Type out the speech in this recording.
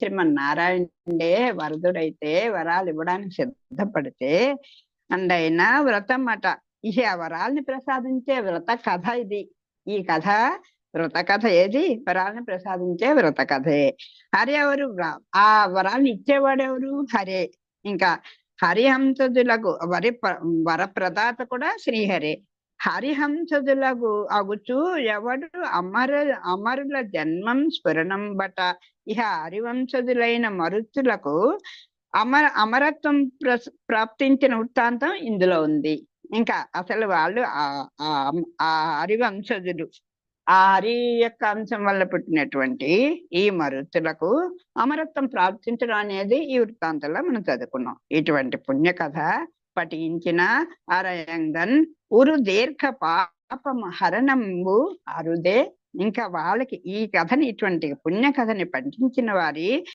శ్రీమన్నారాయణుడే వరదుడైతే వరాలు ఇవ్వడానికి సిద్ధపడితే ఆయన వ్రతం అట. ఈ ఆ వరాల్ని ప్రసాదించే వ్రత కథ ఇది. ఈ కథ వ్రత కథ ఏది? వరాల్ని ప్రసాదించే వ్రత కథే. హరి ఎవరు? ఆ వరాల్ని ఇచ్చేవాడెవరు? హరే. ఇంకా హరిహంసదులకు వరప్రదాత కూడా శ్రీహరే. హరిహంసదులకు అగుచు ఎవడు అమరుల జన్మం స్ఫురణం బట. ఇహ హరివంశదులైన మరుతులకు అమరత్వం ప్రాప్తించిన వృత్తాంతం ఇందులో ఉంది. ఇంకా అసలు వాళ్ళు ఆ హరివంశజులు, ఆ హరి యొక్క అంశం వల్ల పుట్టినటువంటి ఈ మరుతులకు అమరత్వం ప్రాప్తించడం అనేది ఈ వృత్తాంతంలో మనం చదువుకున్నాం. ఇటువంటి పుణ్యకథ పఠించిన అరయంగన్ ఉరు దీర్ఘ పాపం హరణంబు అరుదే. ఇంకా వాళ్ళకి ఈ కథని, ఇటువంటి పుణ్య కథని పఠించిన వారి